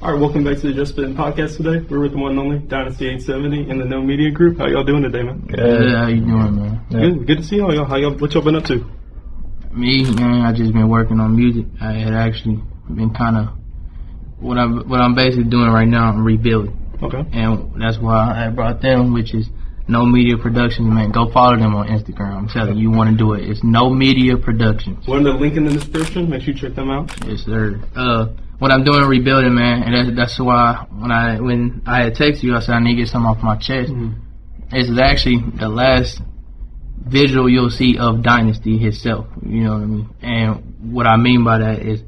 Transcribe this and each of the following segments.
All right, welcome back to the Just Spittin podcast today. We're with the one and only Dynasty870 and the No Media group. How y'all doing today, man? Good. How you doing, man? Good to see y'all. What y'all been up to? Me, man, I just been working on music. I had actually been kind of what I'm basically doing right now. I'm rebuilding. Okay. And that's why I brought them, which is Nomediaproductions, man. Go follow them on Instagram. I'm telling you, want to do it. It's Nomediaproductions. We're in the link in the description. Make sure you check them out. Yes, sir. What I'm doing rebuilding, man, and that's why when I had texted you, I said I need to get something off my chest. This is actually the last visual you'll see of Dynasty itself. You know what I mean? And what I mean by that is,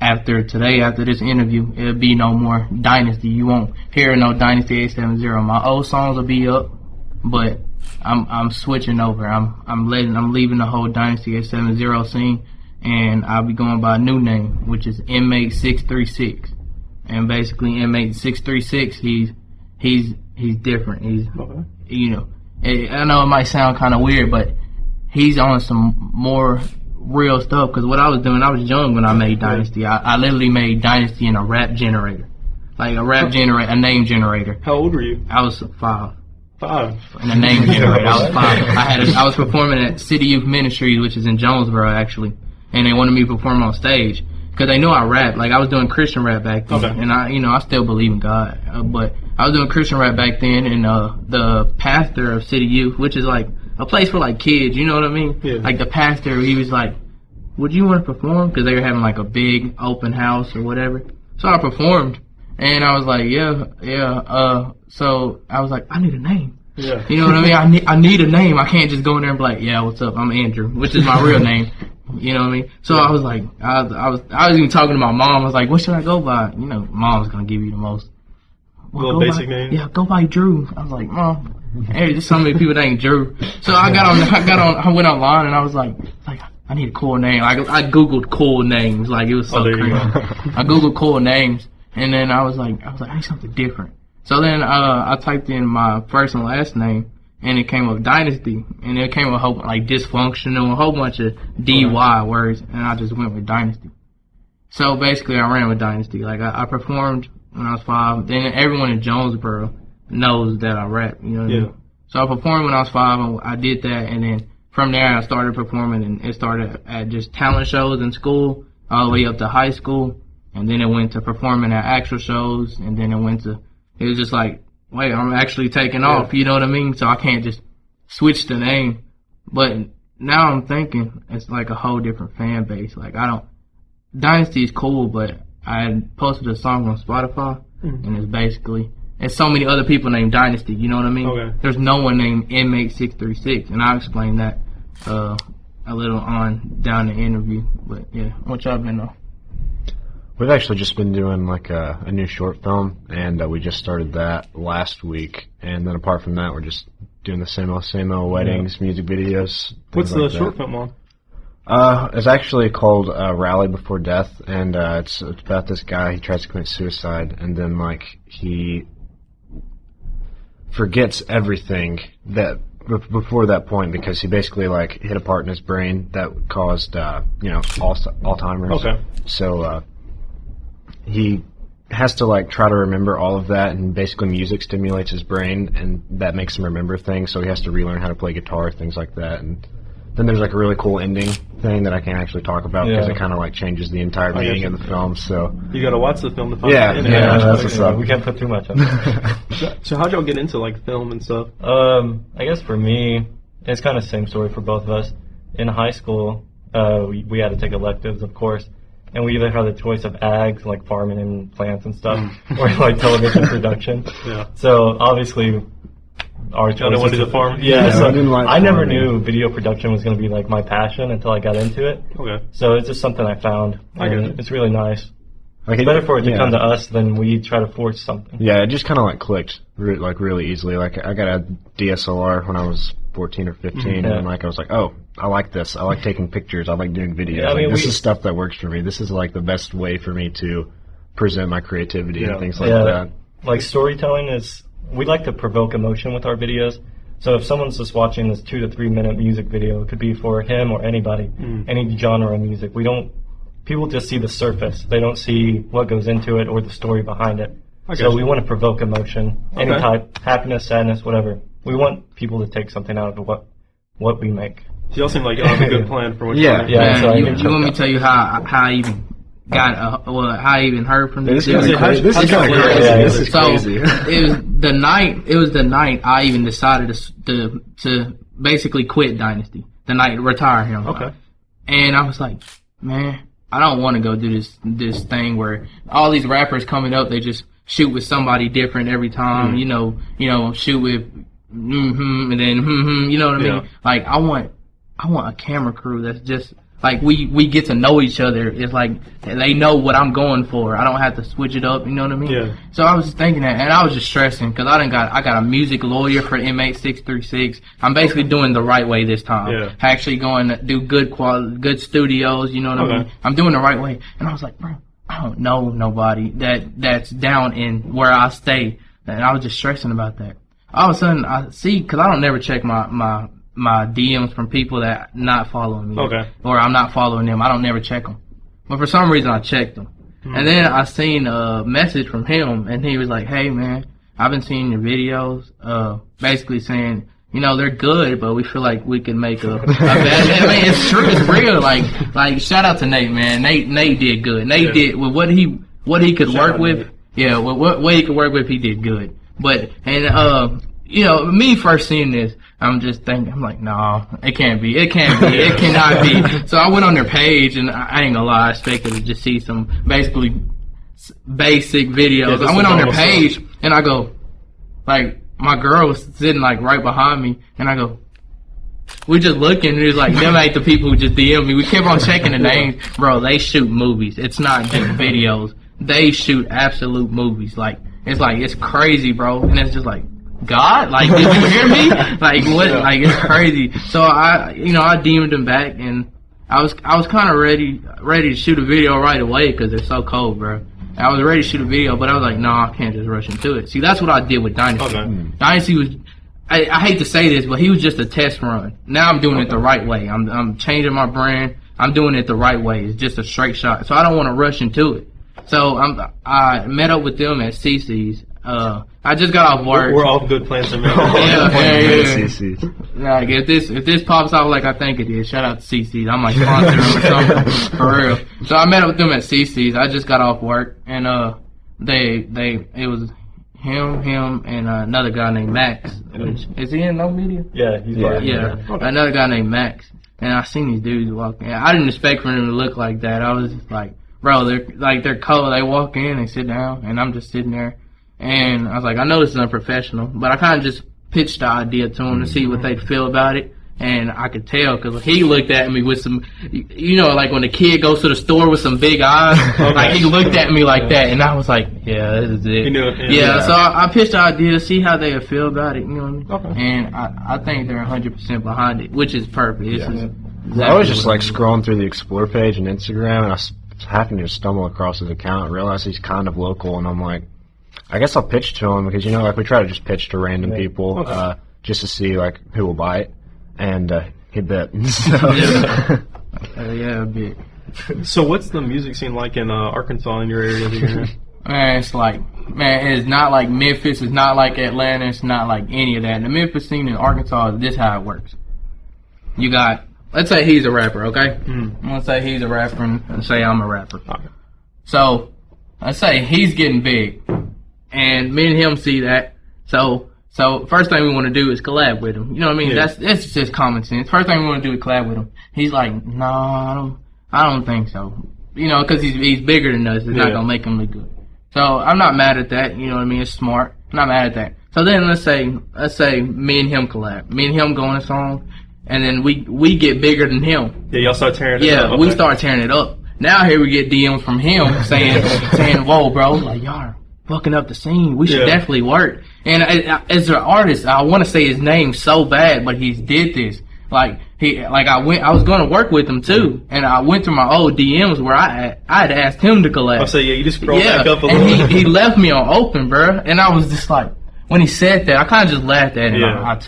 after this interview, it'll be no more Dynasty. You won't hear no Dynasty870. My old songs will be up, but I'm switching over. I'm leaving the whole Dynasty870 scene, and I'll be going by a new name, which is Inmate 636. And basically, Inmate 636, he's different. He's you know, I know it might sound kind of weird, but he's on some more real stuff. Because what I was doing, I was young when I made Dynasty. I literally made Dynasty in a rap generator, like a name generator. How old were you? I was 5. 5. In a name generator, I was 5. I was performing at City Youth Ministries, which is in Jonesboro actually, and they wanted me to perform on stage because they knew I rap. Like I was doing Christian rap back then, and I still believe in God, but I was doing Christian rap back then, and the pastor of City Youth, which is like a place for like kids, you know what I mean? Yeah. Like the pastor, he was like, "Would you want to perform?" Because they were having like a big open house or whatever. So I performed, and I was like, yeah. So I was like, I need a name. Yeah. You know what I mean? I need a name. I can't just go in there and be like, yeah, what's up? I'm Andrew, which is my real name. You know what I mean? So I was like, I was even talking to my mom. I was like, what should I go by? You know, mom's gonna give you the most. Little basic name. Yeah, go by Drew. I was like, Mom, hey, there's so many people named Drew. So I went online and I was like, I need a cool name. I googled cool names. Like it was so crazy. I googled cool names, and then I was like, I need something different. So then I typed in my first and last name, and it came up Dynasty, and it came up a whole like dysfunctional, a whole bunch of DY words, and I just went with Dynasty. So basically, I ran with Dynasty. Like I performed when I was 5. Then everyone in Jonesboro knows that I rap. You know what I mean? So I performed when I was 5, and I did that, and then from there I started performing, and it started at just talent shows in school, all the way up to high school, and then it went to performing at actual shows, and then it was just like, wait, I'm actually taking off, you know what I mean? So I can't just switch the name. But now I'm thinking it's like a whole different fan base. Like Dynasty is cool, but I had posted a song on Spotify, and it's so many other people named Dynasty, you know what I mean? Okay. There's no one named Inmate 636, and I'll explain that a little on down the interview. But yeah, what y'all been on? We've actually just been doing like a new short film, and we just started that last week. And then apart from that, we're just doing the same old weddings, music videos. What's the short film on? It's actually called Rally Before Death, and it's about this guy. He tries to commit suicide, and then like he forgets everything that before that point, because he basically like hit a part in his brain that caused Alzheimer's. Okay. So he has to like try to remember all of that, and basically music stimulates his brain, and that makes him remember things. So he has to relearn how to play guitar, things like that. And then there's like a really cool ending thing that I can't actually talk about because it kind of like changes the entire meaning of the film. So you got to watch the film to find out. Yeah, that's what's up. We can't put too much on it. So how'd y'all get into like film and stuff? I guess for me, it's kind of the same story for both of us. In high school, we had to take electives, of course. And we either had the choice of ags, like farming and plants and stuff, or like television production. Yeah. So obviously, our choice was to farm. Yeah. So I never knew video production was going to be like my passion until I got into it. Okay. So it's just something I found. And it's really nice. Like it's better for it to come to us than we try to force something. Yeah, it just kind of like clicked like really easily. Like I got a DSLR when I was 14 or 15, and like I was like, oh, I like this. I like taking pictures. I like doing videos. Yeah, I mean, this is stuff that works for me. This is like the best way for me to present my creativity and things like that. Like storytelling is, we like to provoke emotion with our videos. So if someone's just watching this 2 to 3 minute music video, it could be for him or anybody, any genre of music. people just see the surface. They don't see what goes into it or the story behind it. So we want to provoke emotion, any type, happiness, sadness, whatever. We want people to take something out of what we make. So y'all seem like y'all have a good plan for what Yeah. you're doing. Man, so you want me to tell you how I even got how I even heard from this? This is kind of crazy. This is crazy. It was the night I even decided to basically quit Dynasty. The night retire him. Okay. And I was like, man, I don't want to go do this thing where all these rappers coming up, they just shoot with somebody different every time. You know, shoot with and then you know what I mean? Yeah. Like I want a camera crew that's just like we get to know each other. It's like they know what I'm going for. I don't have to switch it up. You know what I mean? Yeah. So I was just thinking that, and I was just stressing because I got a music lawyer for Inmate 636. I'm basically doing the right way this time. Yeah. Actually going to do good studios. You know what I mean? I'm doing the right way. And I was like, bro, I don't know nobody that's down in where I stay, and I was just stressing about that. All of a sudden, I see because I don't never check my DMs from people that not following me. Okay. Or I'm not following them. I don't never check them. But for some reason, I checked them. And then I seen a message from him, and he was like, hey, man, I've been seeing your videos, basically saying, you know, they're good, but we feel like we could make a bad. I mean, it's true. It's real. Like shout out to Nate, man. Nate did good. Nate did with what he could work with. Nate. Yeah, with what he could work with, he did good. But, you know, me first seeing this, I'm just thinking, I'm like, no, it can't be. It can't be. It cannot be. So I went on their page, and I ain't gonna lie, I expected to just see some basically basic videos. I went on their page, and I go, like, my girl was sitting, like, right behind me, and I go, we just looking, and it was like, them ain't the people who just DM me. We kept on checking the names. Bro, they shoot movies. It's not just videos. They shoot absolute movies. It's crazy, bro. And it's just like, God, like, did you hear me? Like, what? Like, it's crazy. So I DM'd them back, and I was kind of ready to shoot a video right away because they're so cold, bro. I was ready to shoot a video, but I was like, no, I can't just rush into it. See, that's what I did with Dynasty. Okay. Dynasty was, I hate to say this, but he was just a test run. Now I'm doing it the right way. I'm changing my brand. I'm doing it the right way. It's just a straight shot. So I don't want to rush into it. So I met up with them at CC's. I just got off work. We're all good plans to make. Yeah. Like if this pops out like I think it is, shout out to CC's. I might sponsor them or something for real. So I met up with them at CC's. I just got off work, and it was him and another guy named Max. Is he in No Media? Yeah, he's Another guy named Max. And I seen these dudes walk in. I didn't expect for them to look like that. I was just like, bro, they're cold. They walk in, they sit down, and I'm just sitting there. And I was like, I know this is unprofessional, but I kind of just pitched the idea to him to see what they'd feel about it. And I could tell because he looked at me with some, you know, like when a kid goes to the store with some big eyes, like he looked at me like that. And I was like, yeah, this is it. You knew it, yeah, so I pitched the idea to see how they would feel about it, you know what I mean? Okay. And I think they're 100% behind it, which is perfect. This is exactly I was just what like scrolling through the Explore page on Instagram, and I happened to stumble across his account and realized he's kind of local, and I'm like, I guess I'll pitch to him because, you know, like we try to just pitch to random people just to see like who will buy it, and he bit. So. yeah, a bit. So what's the music scene like in Arkansas in your area that you're in? Man, it's not like Memphis, it's not like Atlanta, it's not like any of that. The Memphis scene in Arkansas, this is how it works. You got, let's say he's a rapper, okay? I'm gonna say he's a rapper and say I'm a rapper. Okay. So, let's say he's getting big, and me and him see that. So first thing we want to do is collab with him. You know what I mean? Yeah. That's just common sense. First thing we want to do is collab with him. He's like, no, I don't think so. You know, because he's bigger than us. It's not gonna make him look good. So I'm not mad at that. You know what I mean? It's smart. I'm not mad at that. So then let's say me and him collab. Me and him go on a song, and then we get bigger than him. Yeah, y'all start tearing it up. Yeah, we start tearing it up. Now here we get DMs from him saying, whoa, bro, like y'all are fucking up the scene. We should definitely work. And as an artist, I want to say his name so bad, but he did this. I was going to work with him too, and I went through my old DMs where I had asked him to collab. I'll say, you just scroll back up a little. And he left me on open, bro. And I was just like, when he said that, I kind of just laughed at him. Yeah.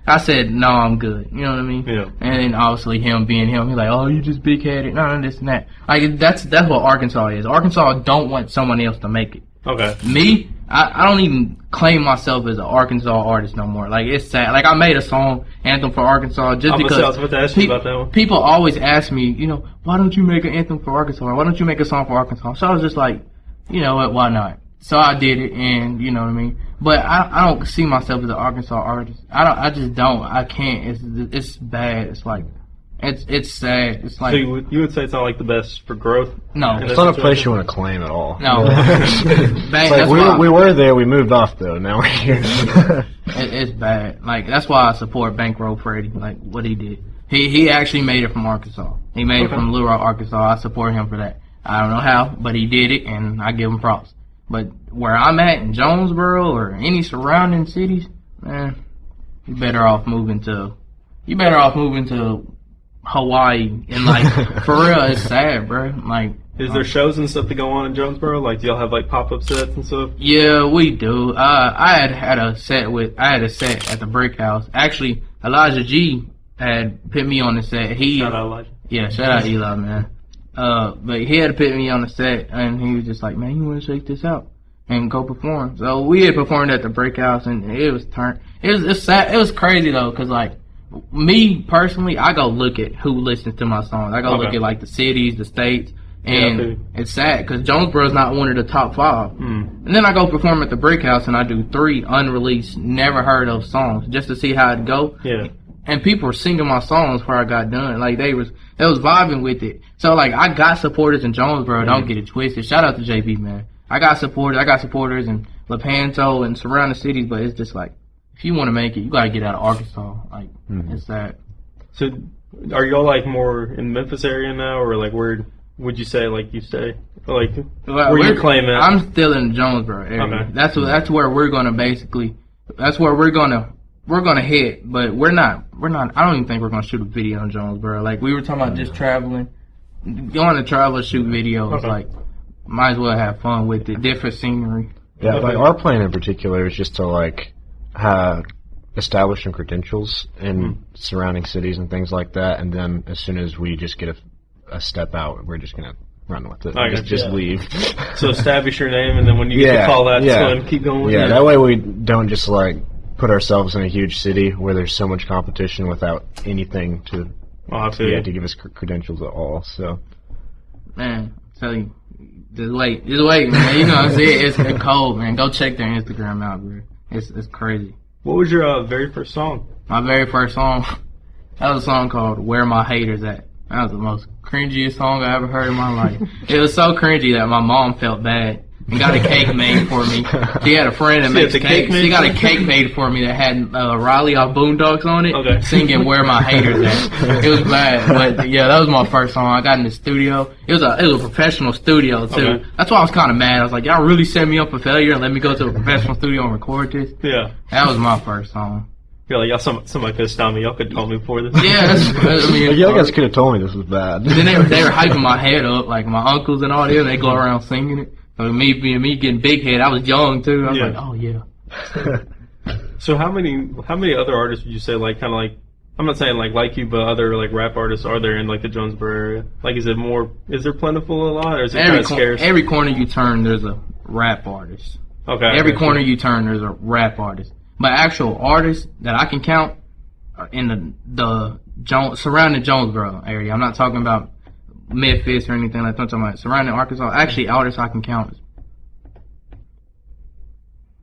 I I said, no, I'm good. You know what I mean? Yeah. And then obviously him being him, he's like, oh, you just big headed, no, this and that. Like that's what Arkansas is. Arkansas don't want someone else to make it. Okay. Me, I don't even claim myself as an Arkansas artist no more. Like it's sad. Like I made a song, Anthem for Arkansas, just because I was about to ask you about that one. People always ask me, you know, why don't you make an anthem for Arkansas? Why don't you make a song for Arkansas? So I was just like, you know what, why not? So I did it, and you know what I mean. But I don't see myself as an Arkansas artist. I just don't. I can't. It's bad. It's like it's sad. It's like, so you would say it's not like the best for growth? No, it's not a place you want to claim at all. No. It's like we were there. We moved off though. Now we're here. It's bad. Like that's why I support Bankroll Freddy. Like what he did. He actually made it from Arkansas. He made it from Little Rock, Arkansas. I support him for that. I don't know how, but he did it, and I give him props. But where I'm at in Jonesboro or any surrounding cities, man, you better off moving to Hawaii. And like for real, it's sad, bro. Like, is there shows and stuff that go on in Jonesboro? Like, do y'all have like pop-up sets and stuff? Yeah, we do. I had a set at the Brick House. Actually, Elijah G had put me on the set. Shout out Elijah. Yeah, shout out Eli, man. But he had to put me on the set, and he was just like, man, you want to shake this out and go perform. So we had performed at the Brick House, and it was sad. It was crazy though, cause like me personally, I go look at who listens to my songs. I go look at like the cities, the states, and it's sad because Jonesboro's not one of the top 5. And then I go perform at the Brick House, and I do 3 unreleased, never heard of songs just to see how it go. Yeah. And people were singing my songs before I got done. Like they was vibing with it. So like I got supporters in Jonesboro. Don't get it twisted. Shout out to JB, man. I got supporters in Lepanto and surrounding cities. But it's just like, if you want to make it, you gotta get out of Arkansas. Like it's that. So are y'all like more in the Memphis area now, or like where would you say like you stay? Like where you claim it? I'm still in the Jonesboro area. Okay. That's where we're gonna basically. That's where we're gonna hit, but we're not. I don't even think we're gonna shoot a video in Jonesboro. Like we were talking about, just traveling, going to travel, shoot videos. Like might as well have fun with it, different scenery. Yeah, like our plan in particular is just to like establish some credentials in surrounding cities and things like that, and then as soon as we just get a step out, we're just gonna run with it. Just leave. So establish your name, and then when you get the call out, keep going with it. That way we don't just like put ourselves in a huge city where there's so much competition without anything to give us credentials at all. So, man, I'm telling you, just wait, man. You know what I'm saying? It's cold, man. Go check their Instagram out, bro. It's crazy. What was your very first song? My very first song, that was a song called "Where My Haters At." That was the most cringiest song I ever heard in my life. It was so cringy that my mom felt bad and got a cake made for me. She had a friend that makes cakes. She got a cake made for me that had Riley off Boondocks on it, singing "Where My Haters At." It was bad, but yeah, that was my first song. I got in the studio. It was a professional studio too. That's why I was kind of mad. I was like, y'all really set me up for failure and let me go to a professional studio and record this? Yeah, that was my first song. You're like, y'all, somebody could have stopped me. Y'all could have told me before this. Yeah, I mean, y'all guys could have told me this was bad. Then they were hyping my head up, like my uncles and all them. They go around singing it. So me getting big head, I was young too. I was like, oh yeah. So how many other artists would you say, like, kind of like, I'm not saying like you, but other like rap artists are there in like the Jonesboro area? Like, is there plentiful a lot, or is it kind of scarce? Every corner you turn, there's a rap artist. Okay. Every corner you turn, there's a rap artist. But actual artists that I can count are in the surrounding Jonesboro area. I'm not talking about Memphis or anything like that. I'm talking about surrounding Arkansas. Actually, artists I can count is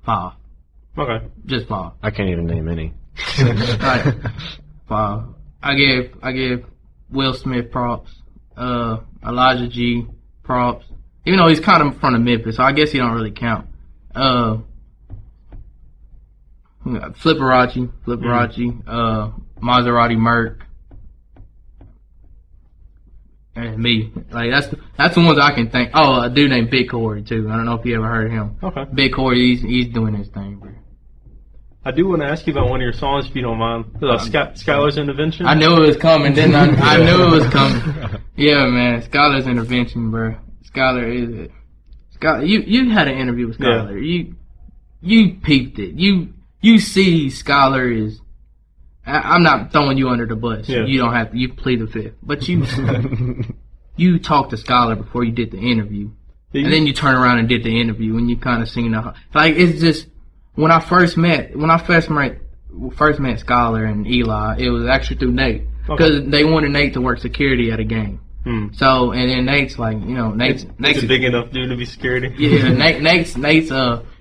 5. Okay. Just 5. I can't even name any. Right. 5. I give Will Smith props. Elijah G props. Even though he's kind of from the Memphis, so I guess he don't really count. Flipperachi, Maserati Merc, and me. Like that's the ones I can think. Oh, a dude named Big Corey too. I don't know if you ever heard of him. Okay. Big Corey, he's doing his thing, bro. I do want to ask you about one of your songs, if you don't mind. Skylar's Intervention. I knew it was coming, didn't I? I knew it was coming. Yeah, man. Skylar's Intervention, bro. Skylar is it. Skylar, you had an interview with Skylar. Yeah. You peeped it. You see Skylar is I'm not throwing you under the bus. Yeah. You don't have to. You plead the fifth, but you you talked to Skylar before you did the interview, and then you turn around and did the interview, and you kind of seen the like. It's just when I first met Skylar and Eli, it was actually through Nate because they wanted Nate to work security at a game. So and then Nate's like, you know, Nate's a big enough dude to be security. Yeah, Nate's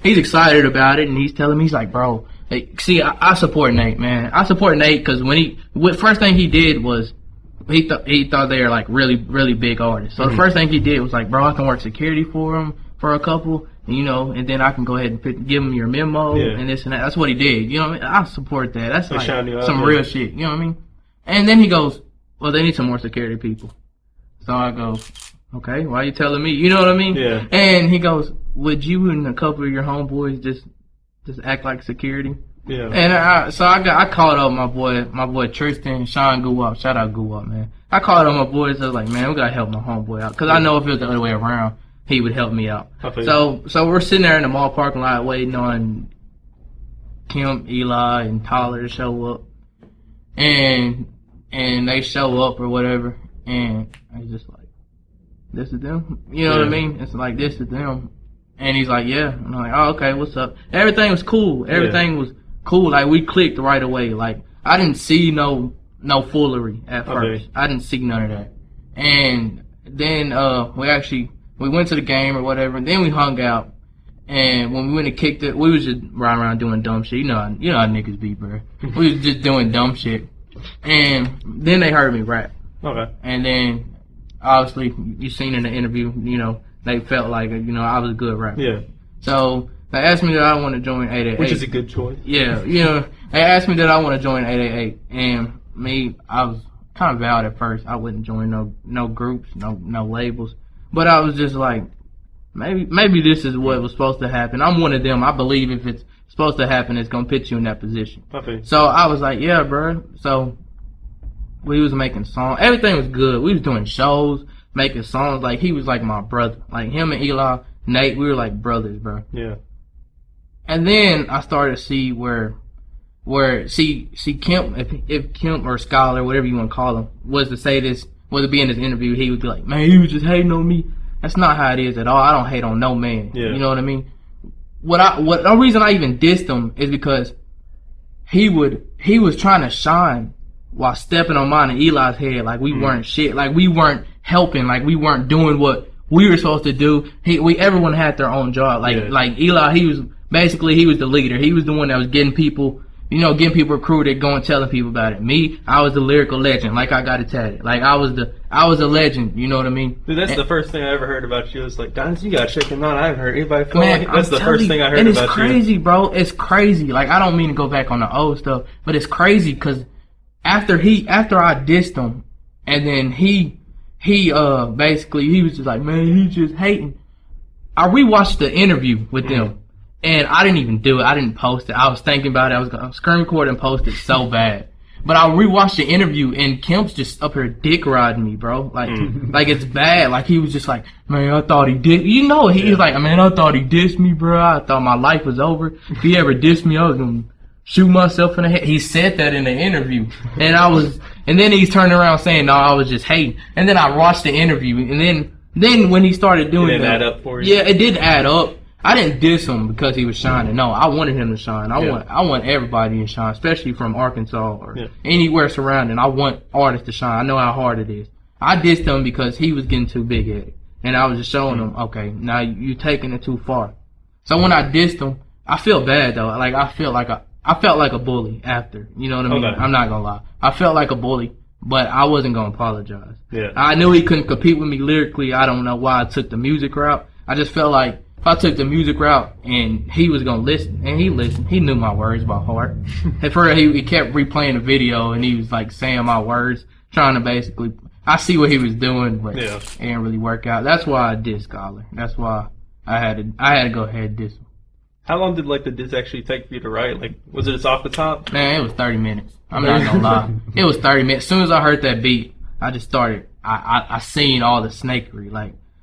he's excited about it, and he's telling me, he's like, bro, hey, see, I support Nate, man. I support Nate because first thing he did was he thought they were like really, really big artists. So the first thing he did was like, bro, I can work security for him for a couple, you know, and then I can go ahead and give him your memo and this and that. That's what he did. You know what I mean? I support that. That's like some real shit. You know what I mean? And then he goes, well, they need some more security people. So I go, okay, why are you telling me? You know what I mean? Yeah. And he goes, would you and a couple of your homeboys just act like security? Yeah. And I called up my boy Tristan, Sean Guwap. Shout out Guwap, man. I called up my boys. I was like, man, we gotta help my homeboy out because I know if it was the other way around, he would help me out. So we're sitting there in the mall parking lot waiting on Kim, Eli, and Tyler to show up, and they show up or whatever. And I was just like, this is them? You know what I mean? It's like, this is them. And he's like, yeah. And I'm like, oh, okay, what's up? Everything was cool. Everything was cool. Like, we clicked right away. Like, I didn't see no foolery at first. I didn't see none of that. And then we went to the game or whatever, and then we hung out. And when we went and kicked it, we was just riding around doing dumb shit. You know how niggas be, bro. We was just doing dumb shit. And then they heard me rap. Okay. And then, obviously, you seen in the interview, you know, they felt like, you know, I was a good rapper. Yeah. So, they asked me that I want to join 888. Which is a good choice. Yeah. You know, they asked me that I want to join 888. And me, I was kind of vowed at first. I wouldn't join no groups, no labels. But I was just like, maybe this is what was supposed to happen. I'm one of them. I believe if it's supposed to happen, it's going to put you in that position. Okay. So, I was like, yeah, bro. So, we was making songs. Everything was good. We was doing shows, making songs. Like, he was like my brother. Like, him and Eli, Nate, we were like brothers, bro. Yeah. And then I started to see see Kemp, if Kemp or Skylar, whatever you want to call him, was to say this, was to be in this interview, he would be like, man, he was just hating on me. That's not how it is at all. I don't hate on no man. Yeah. You know what I mean? The reason I even dissed him is because he was trying to shine while stepping on mine and Eli's head like we weren't shit, like we weren't helping, like we weren't doing what we were supposed to do. Everyone had their own job. Like Eli, he was the leader. He was the one that was getting people recruited, going telling people about it. Me, I was the lyrical legend. Like, I got it tatted. Like, I was a legend. You know what I mean? Dude, that's the first thing I ever heard about you. It's like, Dynasty, you gotta check him out. I haven't heard anybody call him. That's the first thing I heard about you. And it's crazy, bro. It's crazy. Like, I don't mean to go back on the old stuff, but it's crazy because after I dissed him, and then he basically, he was just like, man, he's just hating. I rewatched the interview with them, and I didn't even do it. I didn't post it. I was thinking about it. I was going to screen record and post it so bad. But I rewatched the interview, and Kemp's just up here dick riding me, bro. Like it's bad. Like, he was just like, man, I thought he did. You know, he's like, man, I thought he dissed me, bro. I thought my life was over. If he ever dissed me, I was going to shoot myself in the head. He said that in the interview. And then he's turning around saying, no, I was just hating. And then I watched the interview, and then when he started doing it, didn't add up for you? Yeah, it did add up. I didn't diss him because he was shining. No, I wanted him to shine. I want everybody to shine, especially from Arkansas or anywhere surrounding. I want artists to shine. I know how hard it is. I dissed him because he was getting too big-headed. And I was just showing him, okay, now you're taking it too far. So when I dissed him, I feel bad, though. Like, I felt like a bully after. You know what I mean? Okay. I'm not going to lie. I felt like a bully, but I wasn't going to apologize. Yeah. I knew he couldn't compete with me lyrically. I don't know why I took the music route. I just felt like if I took the music route and he was going to listen, and he listened, he knew my words by heart. At first, he kept replaying the video, and he was like saying my words, trying to basically, I see what he was doing, but it didn't really work out. That's why I dissed Skylar. That's why I had to go ahead and diss him. How long did the diss actually take for you to write? Like, was it just off the top? Man, it was 30 minutes. I'm not gonna lie. It was 30 minutes. As soon as I heard that beat, I just started. I seen all the snakery,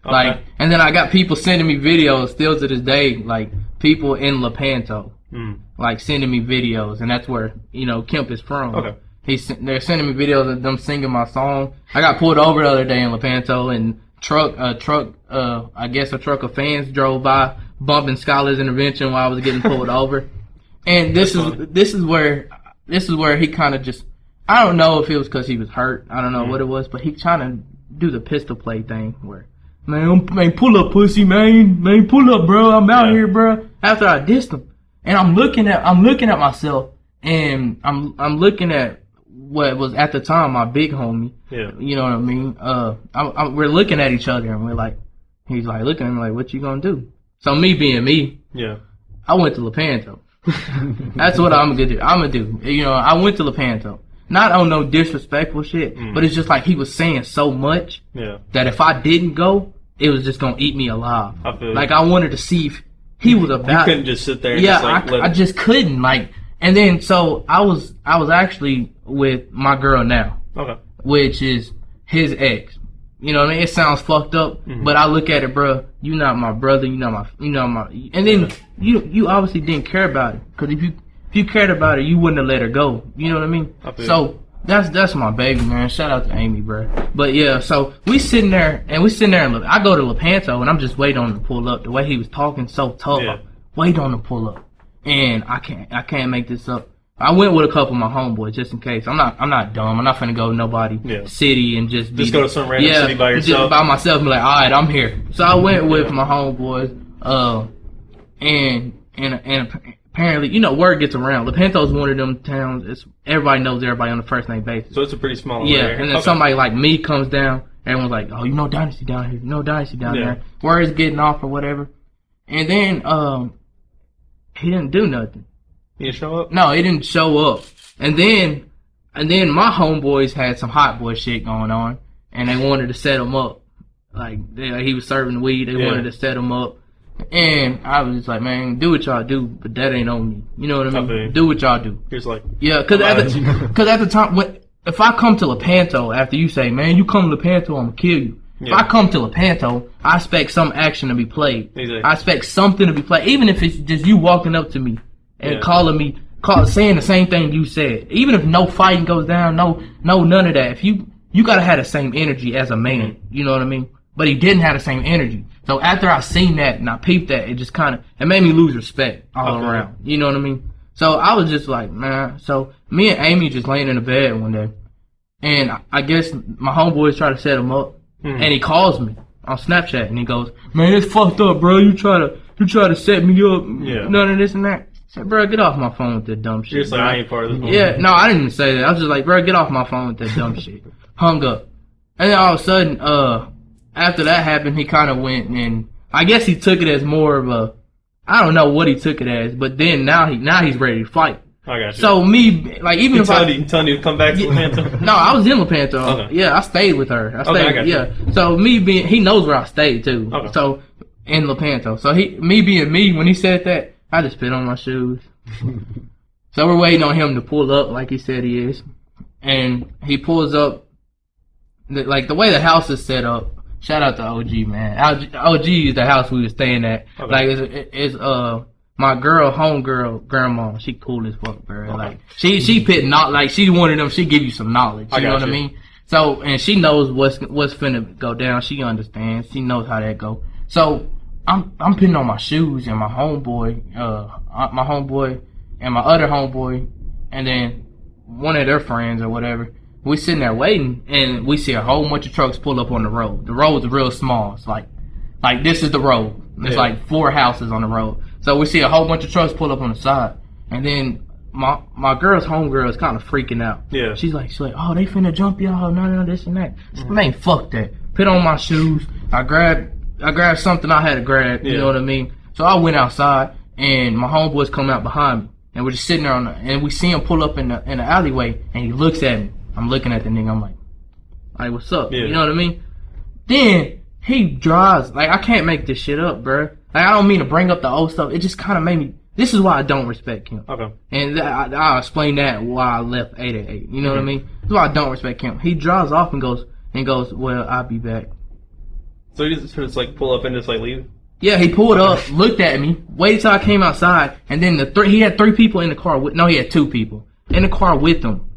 and then I got people sending me videos still to this day, like people in Lepanto, like sending me videos, and that's where Kemp is from. Okay. They're sending me videos of them singing my song. I got pulled over the other day in Lepanto, and I guess a truck of fans drove by, bumping Skylar's intervention while I was getting pulled over. And this is where he kind of just, I don't know if it was because he was hurt. I don't know what it was, but he trying to do the pistol play thing where, man, pull up, pussy, man, pull up, bro. I'm out here, bro. After I dissed him, and I'm looking at myself, and I'm looking at what was at the time my big homie. Yeah. You know what I mean? We're looking at each other, and we're like, he's like looking at me like, what you gonna do? So me being me, yeah, I went to Lepanto. That's what I'm gonna do. I went to Lepanto. Not on no disrespectful shit, but it's just like he was saying so much that if I didn't go, it was just gonna eat me alive. I feel like I wanted to see if he was about. You couldn't just sit there. And I just couldn't And then so I was actually with my girl now, which is his ex. You know what I mean? It sounds fucked up, but I look at it, bro. You not my brother. You not my. And then you obviously didn't care about it, because if you cared about her, you wouldn't have let her go. You know what I mean? So that's my baby, man. Shout out to Amy, bro. But yeah, so we sitting there, and I go to Lepanto, and I'm just waiting on him to pull up. The way he was talking so tough, I wait on him to pull up, and I can't make this up. I went with a couple of my homeboys just in case. I'm not dumb. I'm not finna go to nobody city and just go to some random city by yourself. Just by myself and be like, all right, I'm here. So I went with my homeboys, and apparently, word gets around. Lepanto's one of them towns. Everybody knows everybody on the first name basis. So it's a pretty small area. And then somebody like me comes down. Everyone's like, oh, Dynasty down here. Dynasty down there. Word's getting off or whatever. And then he didn't do nothing. He didn't show up? No, he didn't show up. And then my homeboys had some hot boy shit going on, and they wanted to set him up. Like he was serving weed. They wanted to set him up. And I was just like, man, do what y'all do, but that ain't on me. You know what I mean? Do what y'all do. He's like, because at the time, if I come to Lepanto after you say, man, you come to Lepanto, I'm gonna kill you. If I come to Lepanto, I expect some action to be played. Exactly. I expect something to be played, even if it's just you walking up to me and calling me, saying the same thing you said. Even if no fighting goes down, no none of that. If you gotta have the same energy as a man. You know what I mean? But he didn't have the same energy. So after I seen that and I peeped that, it just it made me lose respect all around. You know what I mean? So I was just like, man. So me and Amy just laying in the bed one day, and I guess my homeboys try to set him up, and he calls me on Snapchat and he goes, man, it's fucked up, bro. You try to set me up, none of this and that. I said, bro, get off my phone with that dumb shit. You're just like, I ain't part of this. Yeah, no, I didn't even say that. I was just like, bro, get off my phone with that dumb shit. Hung up. And then all of a sudden, after that happened, he kind of went, and I guess he took it as more of a, I don't know what he took it as, but then now he's ready to fight. I got you. So me, like, even if telling you to come back to Lepanto? No, I was in Lepanto. Okay. Yeah, I stayed with her. I got you. So me being, he knows where I stayed too. Okay. So in Lepanto. So me being me, when he said that, I just spit on my shoes. So we're waiting on him to pull up like he said he is, and he pulls up. Like the way the house is set up. Shout out to OG, man. OG is the house we were staying at. Okay. Like it's my homegirl grandma. She cool as fuck, bro. Okay. Like she pit not like she one of them. She give you some knowledge. You know what I mean? So and she knows what's finna go down. She understands. She knows how that go. So I'm putting on my shoes, and my homeboy and my other homeboy, and then one of their friends or whatever. We sitting there waiting, and we see a whole bunch of trucks pull up on the road. The road's real small. It's like this is the road. There's like 4 houses on the road. So we see a whole bunch of trucks pull up on the side, and then my girl's homegirl is kind of freaking out. Yeah. She's like, oh, they finna jump y'all, no, this and that. Man, fuck that. Put on my shoes. I grabbed something I had to grab. You know what I mean? So I went outside, and my homeboys come out behind me, and we're just sitting there and we see him pull up in the alleyway, and he looks at me. I'm looking at the nigga. I'm like, what's up? Yeah. You know what I mean? Then he drives. Like, I can't make this shit up, bro. Like, I don't mean to bring up the old stuff. It just kind of made me. This is why I don't respect him. Okay. And I'll explain that why I left 888. You know what I mean? This is why I don't respect him. He drives off and goes, well, I'll be back. So he just like pull up and just like leave? Yeah, he pulled up, looked at me, waited till I came outside, and then he had 3 people in the car with, no, he had 2 people in the car with him,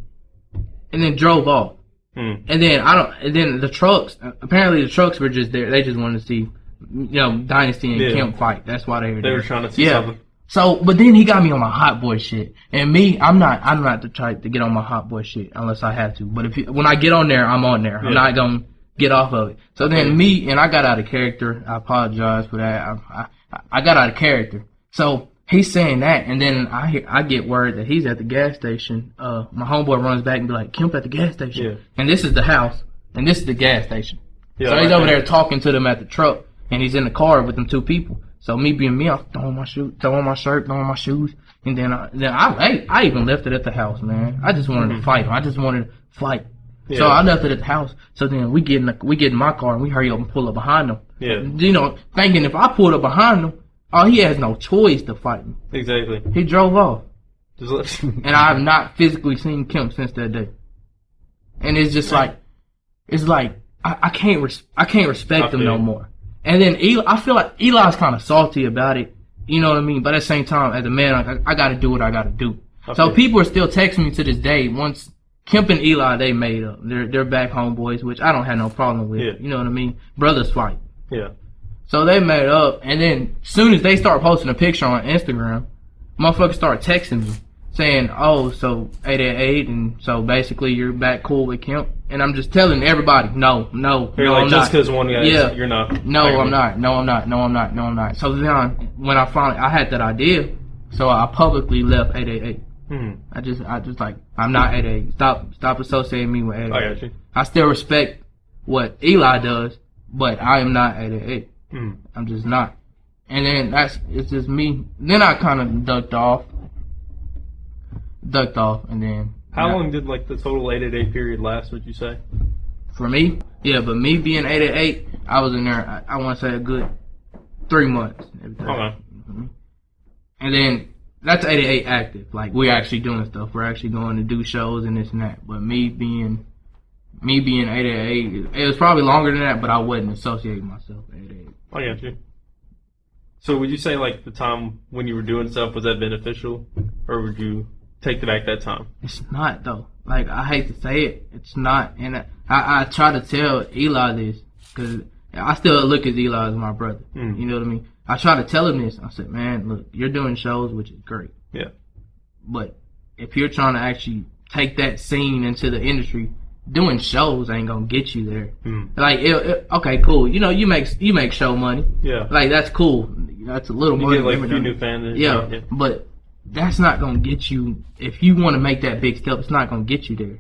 and then drove off. And then the trucks, apparently the trucks were just there. They just wanted to see, Dynasty and Kemp fight. That's why they were there. They were trying to see something. So, but then he got me on my hot boy shit. And me, I'm not the type to get on my hot boy shit unless I have to. But when I get on there, I'm on there. I'm not going to get off of it. So then I got out of character. I apologize for that. I got out of character. So he's saying that, and then I get word that he's at the gas station. My homeboy runs back and be like, Kemp at the gas station. Yeah. And this is the house, and this is the gas station. Yeah, so he's over there talking to them at the truck, and he's in the car with them 2 people. So me being me, I'm throwing my shirt, throwing my shoes, and then I even left it at the house, man. I just wanted to fight him. I just wanted to fight. Yeah. So I left it at the house. So then we get in my car and we hurry up and pull up behind him. Yeah. Thinking if I pulled up behind him, he has no choice to fight me. Exactly. He drove off. And I have not physically seen Kemp since that day. And it's just like, I can't respect him no more. And then I feel like Eli's kind of salty about it. You know what I mean? But at the same time, as a man, I got to do what I got to do. So people are still texting me to this day. Once Kemp and Eli, they made up. They're back homeboys, which I don't have no problem with. Yeah. You know what I mean? Brothers fight. Yeah. So they made up, and then as soon as they start posting a picture on Instagram, motherfuckers start texting me saying, "Oh, so 888, and so basically you're back cool with Kemp." And I'm just telling everybody, no, you're like, I'm just because one guy, you're not. No, I'm not. So then when I had that idea, so I publicly left 888. I just like, I'm not 888. Stop associating me with 888. I got you. I still respect what Eli does, but I am not 888. I'm just not. And then it's just me. Then I kind of ducked off, and then. How long did like the total 888 period last, would you say? For me? Yeah, but me being 888, I was in there, I want to say a good 3 months. Okay. And then that's 888 active. Like, we're actually doing stuff. We're actually going to do shows and this and that. But me being 888, it was probably longer than that, but I wasn't associating myself with 888. I got you. So would you say like the time when you were doing stuff, was that beneficial? Or would you take it back that time? It's not, though. Like, I hate to say it, it's not. And I try to tell Eli this, because I still look at Eli as my brother. You know what I mean? I try to tell him this. I said, man, look, you're doing shows, which is great. Yeah. But if you're trying to actually take that scene into the industry, doing shows ain't gonna get you there. Like, okay, cool. You make show money. Yeah. Like, that's cool. That's a little money. You get like a few new fans. Yeah. But that's not gonna get you. If you want to make that big step, it's not gonna get you there.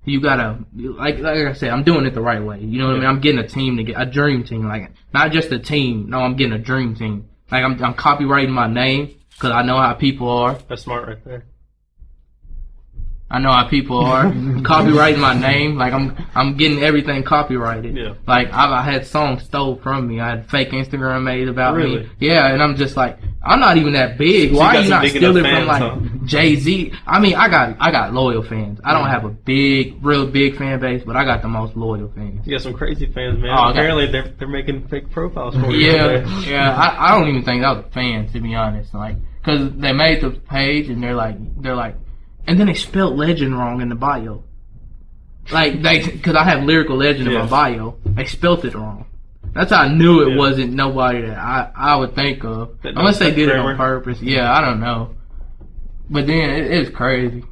You gotta, like I said, I'm doing it the right way. You know what I mean? I'm getting a team a dream team. Like, not just a team. No, I'm getting a dream team. Like, I'm copywriting my name because I know how people are. That's smart right there. I know how people are. Copywriting my name. Like, I'm getting everything copyrighted. Yeah. Like, I had songs stole from me. I had fake Instagram made about me. Yeah, and I'm just like, I'm not even that big. So why are you not stealing from like Jay-Z? I mean, I got loyal fans. I don't have a real big fan base, but I got the most loyal fans. You got some crazy fans, man. Apparently they're making fake profiles for you. Yeah. I don't even think that was a fan, to be honest. Like, cause they made the page and they're like. And then they spelled legend wrong in the bio. Like, because I have lyrical legend in my bio. They spelled it wrong. That's how I knew it wasn't nobody that I would think of. Unless they did it on purpose. Yeah, I don't know. But then, it's crazy.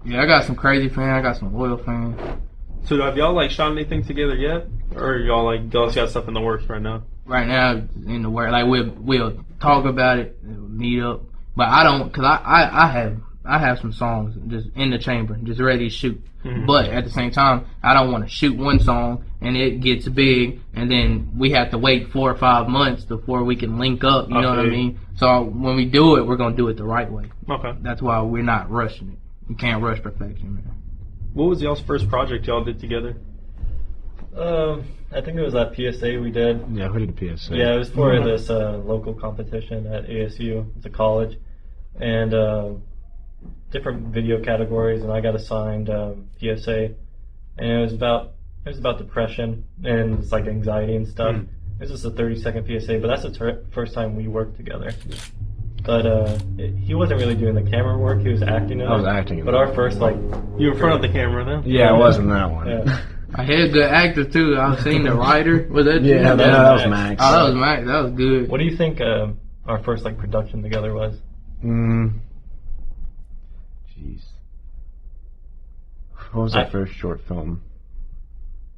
Yeah, I got some crazy fans. I got some loyal fans. So have y'all, like, shot anything together yet? Or y'all got stuff in the works right now? Right now, in the works. Like, we'll talk about it. We'll meet up. But I don't, because I have some songs just in the chamber, just ready to shoot. But at the same time, I don't want to shoot one song and it gets big and then we have to wait 4 or 5 months before we can link up, you know what I mean? So when we do it, we're going to do it the right way. Okay. That's why we're not rushing it. You can't rush perfection, man. What was y'all's first project y'all did together? I think it was that PSA we did. Yeah, who did the PSA? Yeah, it was for this local competition at ASU. It's a college. And different video categories, and I got assigned PSA, and it was about depression and it's like anxiety and stuff. It's just a 30-second PSA, but that's the first time we worked together. But he wasn't really doing the camera work. He was acting in it. I was acting in it. But our first, like... You were in front of the camera, then? Yeah, I was in that one. Yeah. I had a good actor, too. I was seeing the writer. Was that Yeah, that was Max. Oh, that was Max. That was good. What do you think our first, like, production together was? Jeez. What was our first short film?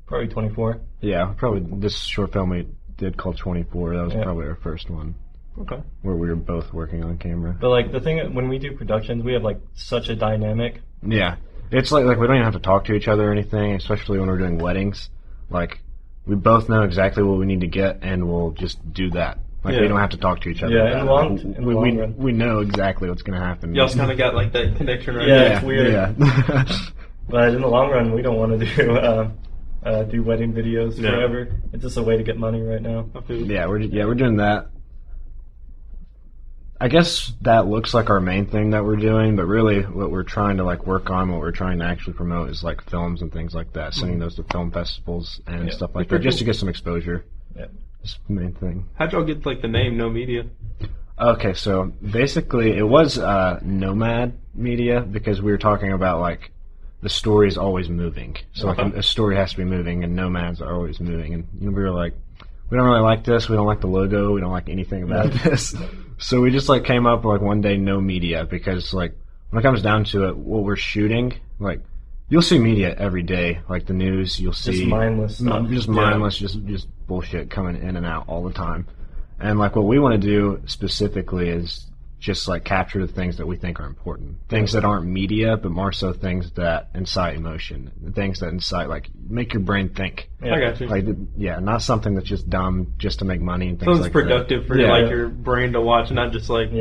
Probably 24. Yeah, probably this short film we did called 24. That was probably our first one. Okay. Where we were both working on camera. But, like, the thing, when we do productions, we have, like, such a dynamic. Yeah. It's like we don't even have to talk to each other or anything, especially when we're doing weddings. Like, we both know exactly what we need to get, and we'll just do that. Like, we don't have to talk to each other. Yeah, in the long run. We know exactly what's going to happen. Y'all kind of got, like, that connection right Yeah, there. it's weird. Yeah. But in the long run, we don't want to do wedding videos forever. It's just a way to get money right now. Yeah, we're doing that. I guess that looks like our main thing that we're doing, but really what we're trying to like work on, what we're trying to actually promote is like films and things like that, sending those to film festivals and stuff like that, just to get some exposure. Yeah. That's the main thing. How'd y'all get like the name No Media? Okay, so basically it was Nomad Media because we were talking about like the story is always moving. So like a story has to be moving and nomads are always moving. And we were like, we don't really like this, we don't like the logo, we don't like anything about this. So we just like came up like one day no media because like when it comes down to it, what we're shooting, like you'll see media every day, like the news, you'll see just mindless stuff. Just mindless, just bullshit coming in and out all the time. And like what we want to do specifically is just like capture the things that we think are important, things that aren't media, but more so things that incite emotion, things that incite like make your brain think. Yeah. I got you. Like not something that's just dumb just to make money and things so it's like productive that. for like your brain to watch, not just like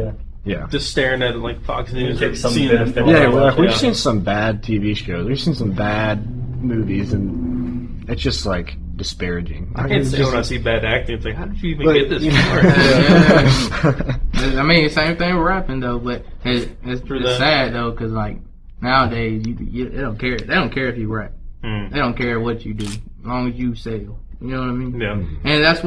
just staring at it like Fox News or CNN. We've seen some bad TV shows, we've seen some bad movies, and it's just like disparaging. I can't say when I see bad acting, it's like, how did you even get this far? I mean, same thing with rapping though, but it's sad though, because like nowadays they don't care. They don't care if you rap. They don't care what you do, as long as you sell. You know what I mean? Yeah. And that's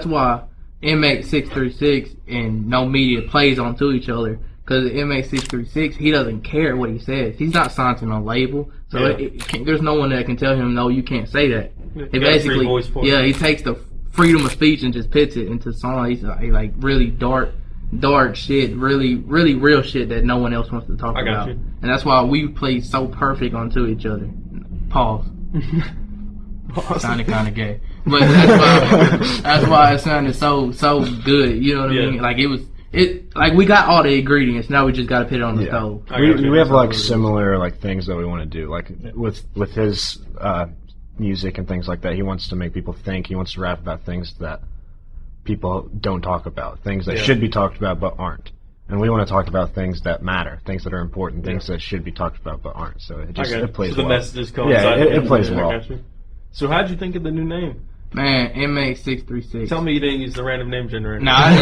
why Inmate 636 and No Media plays onto each other. Because Inmate 636, he doesn't care what he says. He's not signed to no label, so there's no one that can tell him, no, you can't say that. He basically, he takes the freedom of speech and just puts it into songs. He's like really dark shit, really real shit that no one else wants to talk about. And that's why we play so perfect onto each other. Pause. Sounded kind of gay, but that's why it sounded so good. You know what I mean? Like like we got all the ingredients. Now we just got to put it on the stove. We have like similar like things that we want to do. Like with his music and things like that, he wants to make people think. He wants to rap about things that people don't talk about, things that should be talked about but aren't. And we want to talk about things that matter, things that are important, things that should be talked about but aren't. So it plays well. The messages coincide. Yeah, it plays well. So how'd you think of the new name? Man, Inmate 636. Tell me you didn't use the random name generator. I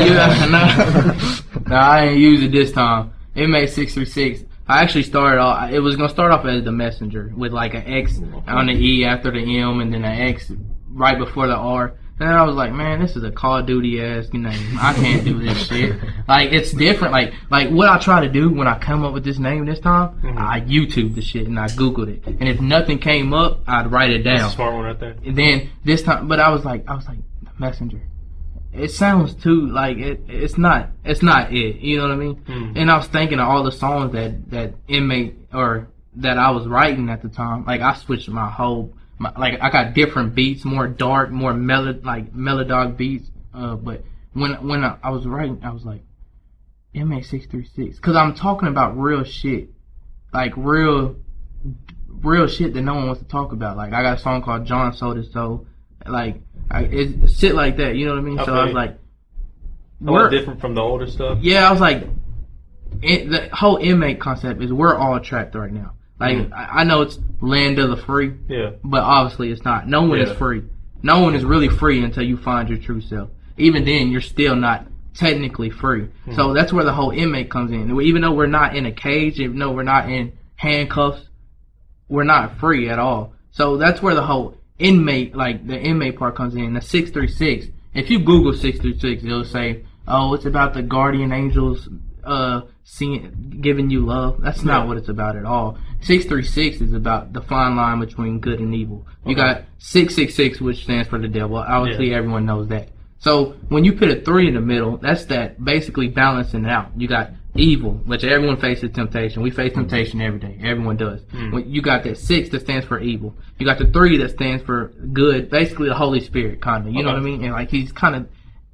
didn't use it this time. Inmate 636. I actually started off. It was gonna start off as the Messenger with like an X on the E after the M and then an X right before the R. And then I was like, man, this is a Call of Duty ass name. I can't do this shit. Like it's different. Like what I try to do when I come up with this name this time, I YouTube the shit and I Googled it. And if nothing came up, I'd write it down. That's a smart one right there. And then this time, but I was like, the Messenger. It sounds too like it's not it. You know what I mean? And I was thinking of all the songs that Inmate or that I was writing at the time. Like I switched my whole. Like I got different beats, more dark, more melodic beats. But when I was writing, I was like, Inmate 636, because I'm talking about real shit, like real shit that no one wants to talk about. Like I got a song called John Sold His Soul, like it's shit like that. You know what I mean? Okay. So I was like, we're different from the older stuff. Yeah, I was like, the whole Inmate concept is we're all trapped right now. Like, I know it's land of the free, but obviously it's not. No one is free. No one is really free until you find your true self. Even then, you're still not technically free. So that's where the whole Inmate comes in. Even though we're not in a cage, even though we're not in handcuffs, we're not free at all. So that's where the whole Inmate, like the Inmate part comes in. The 636 if you Google 636, it'll say, oh, it's about the guardian angels giving you love. That's not what it's about at all. 636 is about the fine line between good and evil. You got 666, which stands for the devil. Obviously, everyone knows that. So when you put a 3 in the middle, that's that basically balancing it out. You got evil, which everyone faces temptation. We face temptation every day. Everyone does. When you got that 6 that stands for evil. You got the 3 that stands for good. Basically, the Holy Spirit, kind of. You know what I mean? And like he's kind of,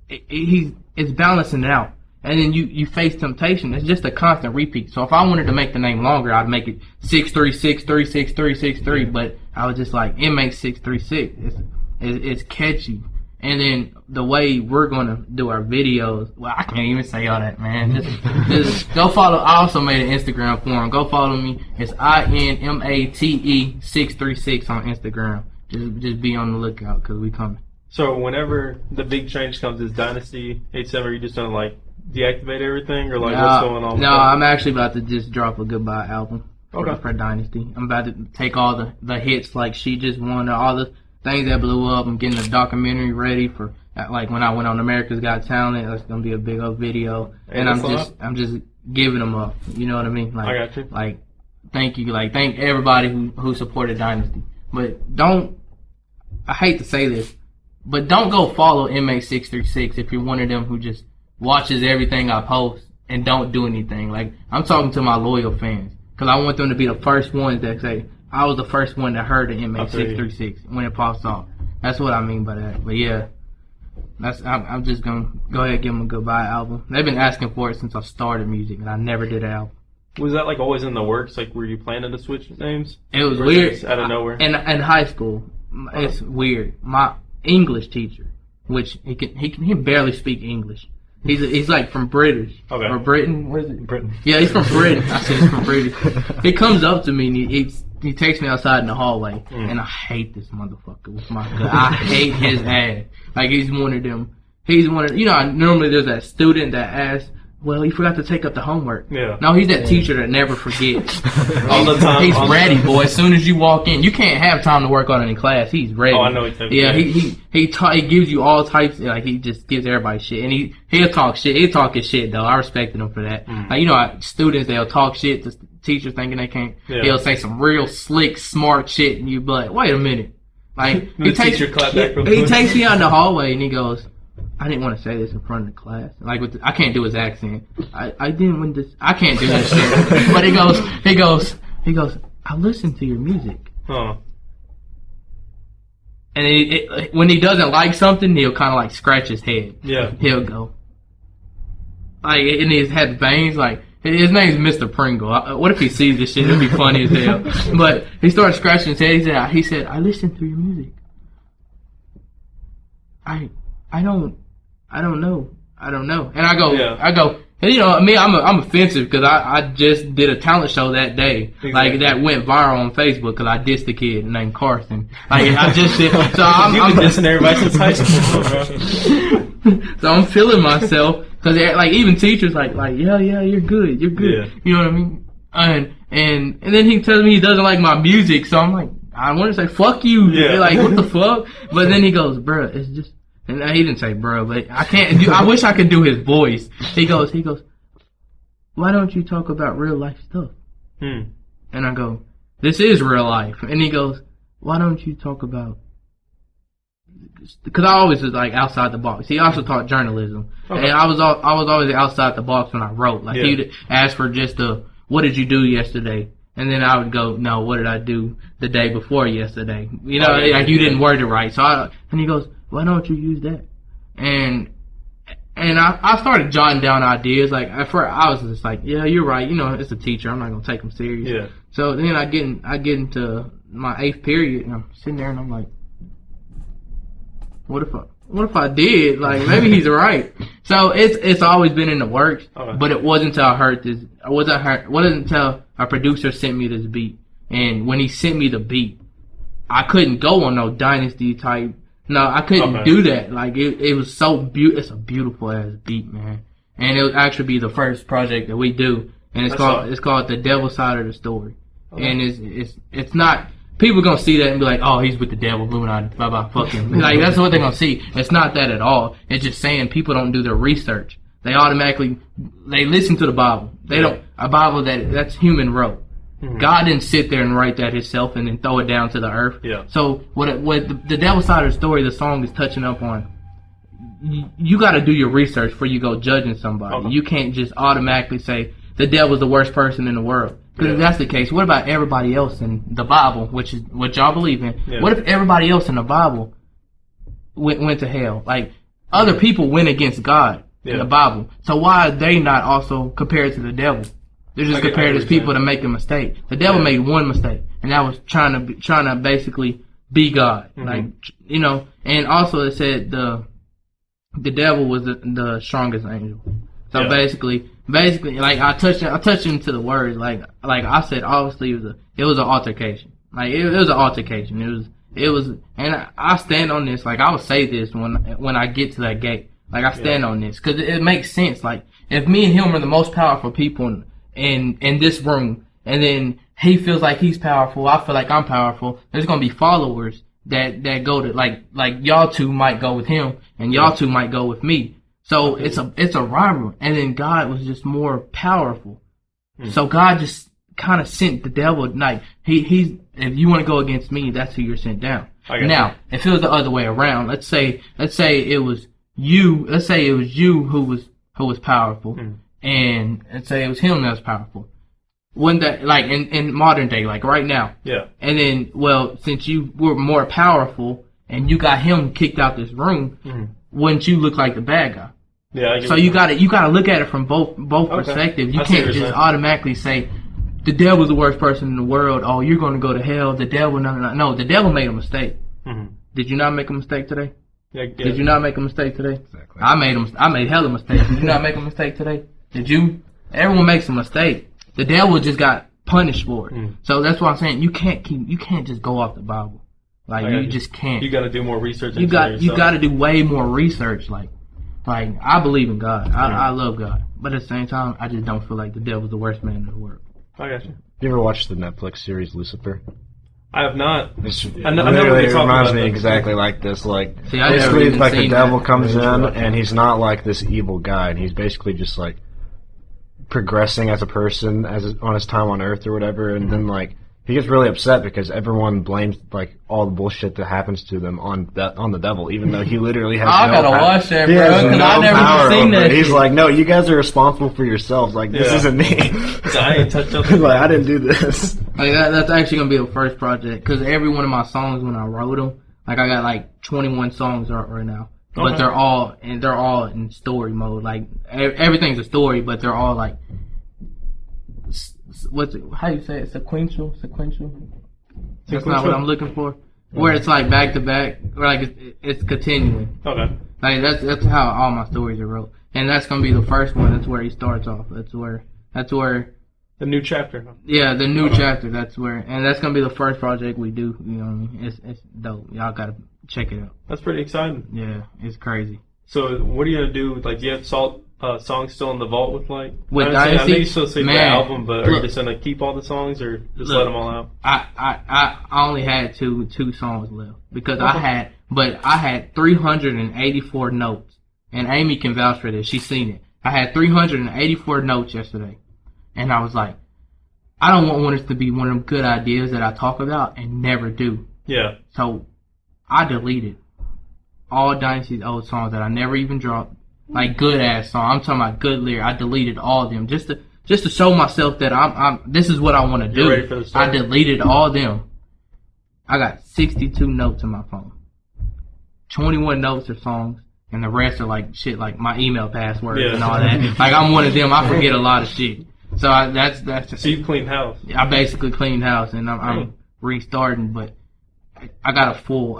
it's balancing it out. And then you face temptation. It's just a constant repeat. So if I wanted to make the name longer, I'd make it 636366363. But I was just like, Inmate 636. It's catchy. And then the way we're gonna do our videos, well, I can't even say all that, man. Just go follow. I also made an Instagram for him. Go follow me. It's INMATE636 on Instagram. Just be on the lookout because we coming. So whenever the big change comes, is Dynasty870? You just don't like deactivate everything, or like what's going on? No, I'm actually about to just drop a goodbye album for Dynasty. I'm about to take all the hits, like She Just Won, all the things that blew up. I'm getting a documentary ready for, like, when I went on America's Got Talent. That's gonna be a big old video, and I'm just giving them up. You know what I mean? Like, I got you. Like, thank you. Like, thank everybody who supported Dynasty. But don't. I hate to say this, but don't go follow Inmate 636 if you're one of them who just watches everything I post and don't do anything. Like, I'm talking to my loyal fans because I want them to be the first ones that say, I was the first one that heard the Inmate 636 when it pops off. That's what I mean by that. But yeah, I'm just gonna go ahead and give them a goodbye album. They've been asking for it since I started music, and I never did an album. Was that like always in the works? Like, were you planning to switch names? It was weird out of nowhere. In high school, it's weird. My English teacher, which he can barely speak English. He's like from British or Britain. What is it? Britain. Yeah, he's from Britain. I said he's from British. He comes up to me and he takes me outside in the hallway, and I hate this motherfucker with my gut. I hate his ass. Like, he's one of them. You know, normally there's that student that asks, well, he forgot to take up the homework. Yeah. No, he's that teacher that never forgets. All the time. He's ready, boy. As soon as you walk in, you can't have time to work on it in class. He's ready. Oh, I know exactly. Yeah, he gives you all types. Like, he just gives everybody shit, and he'll talk shit. He'll talk his shit though. I respected him for that. Like, you know, students, they'll talk shit to teachers thinking they can't. Yeah. He'll say some real slick, smart shit, and you be like, wait a minute. Like, he takes me out in the hallway, and he goes, I didn't want to say this in front of the class. Like, I can't do his accent. I didn't want this. I can't do this shit. But he goes. I listen to your music. Huh. And when he doesn't like something, he'll kind of like scratch his head. Yeah. He'll go. Like, and he's had veins. Like, his name's Mr. Pringle. What if he sees this shit? It'd be funny as hell. But he started scratching his head. He said, I listen to your music. I don't know. And I go, and you know, me, I'm offensive because I just did a talent show that day. Exactly. Like, that went viral on Facebook because I dissed a kid named Carson. Like, I just did. So I'm dissing everybody since high school, bro. So I'm feeling myself because, like, even teachers like, yeah, you're good. Yeah. You know what I mean? And then he tells me he doesn't like my music, so I'm like, I want to say fuck you. Yeah. Like, what the fuck? But then he goes, bruh, it's just. And he didn't say bro, but I can't do. I wish I could do his voice. He goes. Why don't you talk about real life stuff? And I go, this is real life. And he goes, why don't you talk about? Because I always was like outside the box. He also taught journalism, and I was always outside the box when I wrote. Like, he'd ask for just what did you do yesterday? And then I would go, no, what did I do the day before yesterday? You know, like, you didn't word it right. So and he goes, why don't you use that? And I started jotting down ideas. Like, at first I was just like, yeah, you're right. You know, it's a teacher. I'm not gonna take him serious. Yeah. So then I get into my 8th period, and I'm sitting there, and I'm like, what if I did? Like, maybe he's right. So it's always been in the works. Okay. But it wasn't until I heard this. It wasn't until a producer sent me this beat. And when he sent me the beat, I couldn't go on no Dynasty type. No, I couldn't do that. Like, it was so beautiful. It's a beautiful ass beat, man. And it'll actually be the first project that we do. And it's called The Devil Side of the Story. Okay. And it's not people gonna see that and be like, oh, he's with the devil, Illuminati, bye bye, fuck him. Like, that's what they're gonna see. It's not that at all. It's just saying people don't do their research. They automatically, they listen to the Bible. They don't, a Bible that's human wrote. Mm-hmm. God didn't sit there and write that himself and then throw it down to the earth. Yeah. So what the devil side of the story, the song is touching up on, you got to do your research before you go judging somebody. Okay. You can't just automatically say the devil's the worst person in the world. Because if that's the case, what about everybody else in the Bible, which is what y'all believe in? Yeah. What if everybody else in the Bible went to hell? Like, other people went against God in the Bible. So why are they not also compared to the devil? They're just compared as people to make a mistake. The devil made one mistake, and that was trying to basically be God. Mm-hmm. Like, you know, and also it said the devil was the strongest angel. So basically, like I touched into the words. Like I said, obviously it was an altercation. Like it was an altercation. It was, and I stand on this. Like I will say this when I get to that gate. Like I stand on this because it makes sense. Like if me and him are the most powerful people in this room, and then he feels like he's powerful, I feel like I'm powerful, there's gonna be followers that go to like y'all two might go with him, and y'all two might go with me. So it's a rivalry, and then God was just more powerful. So God just kind of sent the devil. Like he's if you want to go against me, that's who you're sent down. Now, if it was the other way around, let's say it was you. Let's say it was you who was powerful, and let's say it was him that was powerful. Wouldn't that, like in modern day, like right now? Yeah. And then, well, since you were more powerful and you got him kicked out this room, wouldn't you look like the bad guy? Yeah. So you gotta look at it from both perspectives. You can't just automatically say the devil's the worst person in the world. Oh, you're gonna go to hell. The devil, no. The devil made a mistake. Did you not make a mistake today? Yeah. Did you not make a mistake today? Exactly. I made hella mistakes. Did you not make a mistake today? Did you? Everyone makes a mistake. The devil just got punished for it. So that's why I'm saying you can't just go off the Bible. Like you just can't. You got to do more research. You got to do way more research. Like I believe in God. I love God, but at the same time, I just don't feel like the devil's the worst man in the world. I got you. You ever watched the Netflix series Lucifer? I have not. It reminds me exactly like this. Like basically, it's like the devil comes in and he's not like this evil guy, and he's basically just like progressing as a person on his time on Earth or whatever, and then like he gets really upset because everyone blames like all the bullshit that happens to them on the devil, even though he literally has I gotta watch that, bro, because I never seen that. He's like, no, you guys are responsible for yourselves. Like this isn't me. I ain't touched up. Like I didn't do this. Like that's actually gonna be the first project because every one of my songs when I wrote them, like I got like 21 songs right now. But they're all in story mode. Like everything's a story, but they're all like how do you say it? Sequential. That's not what I'm looking for. Where it's like back to back, or like it's continuing. Okay. Like that's how all my stories are wrote, and that's gonna be the first one. That's where he starts off. That's where the new chapter. Yeah, the new chapter. That's where, and that's gonna be the first project we do. You know what I mean? It's dope. Y'all gotta check it out. That's pretty exciting. Yeah, it's crazy. So what are you gonna do? Like, do you have songs still in the vault with like? With Dynasty? I know you still say the album, but are you just gonna keep all the songs or just let them all out? I only had two songs left because I had 384 notes, and Amy can vouch for this. She's seen it. I had 384 notes yesterday, and I was like, I don't want this to be one of them good ideas that I talk about and never do. Yeah. So I deleted all Dynasty's old songs that I never even dropped, like good ass songs. I'm talking about good lyrics. I deleted all of them just to show myself that I'm this is what I want to do. Ready for the start. I deleted all of them. I got 62 notes in my phone. 21 notes are songs, and the rest are like shit, like my email passwords and all that. Like I'm one of them. I forget a lot of shit. So that's just. So you cleaned house. I basically cleaned house, and I'm restarting, but. I got a full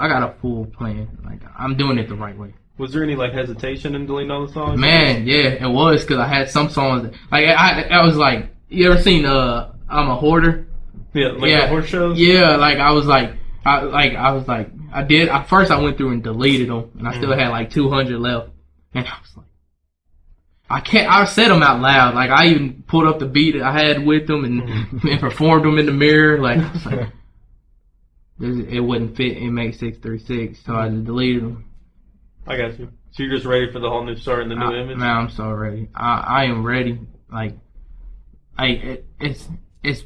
plan. Like I'm doing it the right way. Was there any like hesitation in deleting all the songs? Man, yeah, it was because I had some songs that, like I was like, you ever seen I'm a Hoarder? Yeah, like the horse shows. Yeah, like I did. At first I went through and deleted them, and I still had like 200 left, and I was like, I said them out loud. Like I even pulled up the beat that I had with them and performed them in the mirror. Like I was like. It wouldn't fit Inmate 636, so I just deleted them. I got you. So you're just ready for the whole new start and the new image? Man, I'm so ready. I am ready. Like, it's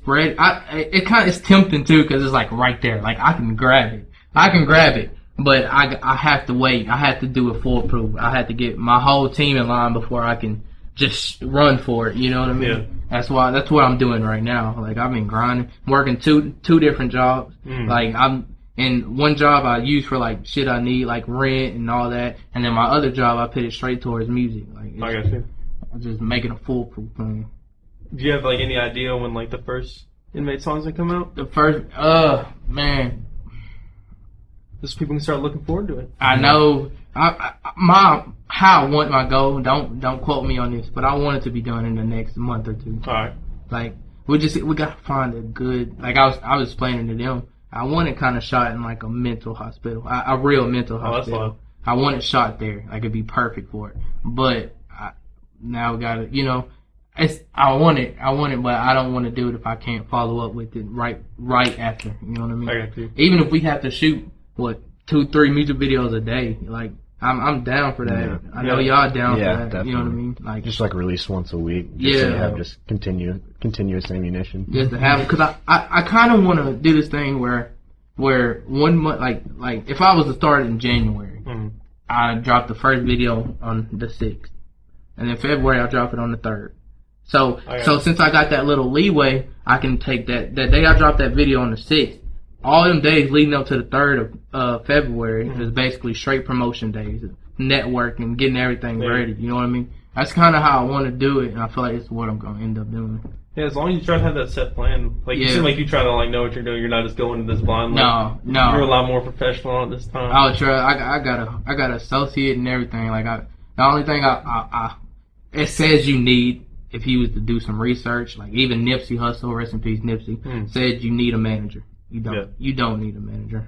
ready. It's tempting too, because it's like right there. Like, I can grab it. But I have to wait. I have to do it foolproof. I have to get my whole team in line before I can just run for it. You know what I mean? Yeah. That's what I'm doing right now. Like, I've been grinding, working two different jobs. Like, I'm in one job I use for like shit I need, like rent and all that, and then my other job I put it straight towards music. Like, I got you. I'm just making a foolproof thing. Do you have like any idea when like the first Inmate songs that come out? The first, man. Just people can start looking forward to it. I know. How I want my goal. Don't quote me on this, but I want it to be done in the next month or two. All right. Like, we gotta find a good. Like, I was explaining to them. I want it kind of shot in like a mental hospital, a real mental hospital. That's I want it shot there. Like, it'd be perfect for it. But now we gotta, you know, I want it, but I don't want to do it if I can't follow up with it right after. You know what I mean? I got you. Even if we have to shoot 2-3 music videos a day, like, I'm down for that. Yeah. I know y'all down for that. Definitely. You know what I mean? Like, just like release once a week. Just so you have just continuous ammunition. Just to have, because I kind of want to do this thing where 1 month, like if I was to start in January, I drop the first video on the 6th, and then February I'll drop it on the 3rd. So since I got that little leeway, I can take that day I drop that video on the 6th. All them days leading up to the 3rd of February is basically straight promotion days, networking, getting everything ready. You know what I mean? That's kind of how I want to do it, and I feel like it's what I'm going to end up doing. Yeah, as long as you try to have that set plan. Like, you seem like you try to like know what you're doing. You're not just going into this blind. Like, no. You're a lot more professional on it this time. I would try. I got an associate and everything. Like, the only thing it says you need, if you was to do some research, like even Nipsey Hussle, rest in peace Nipsey, said you need a manager. You don't need a manager.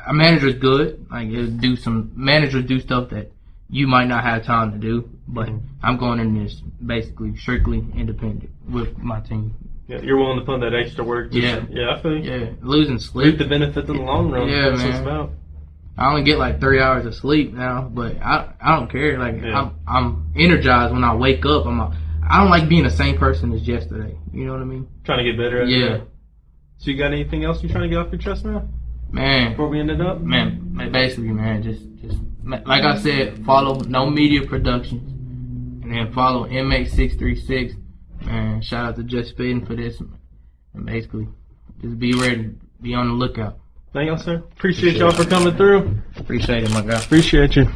A manager's good. Like, managers do stuff that you might not have time to do. But I'm going in this basically strictly independent with my team. Yeah, you're willing to put in that extra work. Yeah, I feel you. Yeah, losing sleep. Reap the benefits in the long run. Yeah, That's man. what it's about. I only get like 3 hours of sleep now, but I don't care. Like, I'm energized when I wake up. I don't like being the same person as yesterday. You know what I mean? Trying to get better at it. Yeah. So you got anything else you're trying to get off your chest now? Man. Before we end it up? Man, basically, man, just like I said, follow Nomediaproductions. And then follow Inmate 636. Man, shout out to Just Spittin for this. And basically, just be ready. Be on the lookout. Thank y'all, sir. Appreciate y'all for coming through. Appreciate it, my guy. Appreciate you.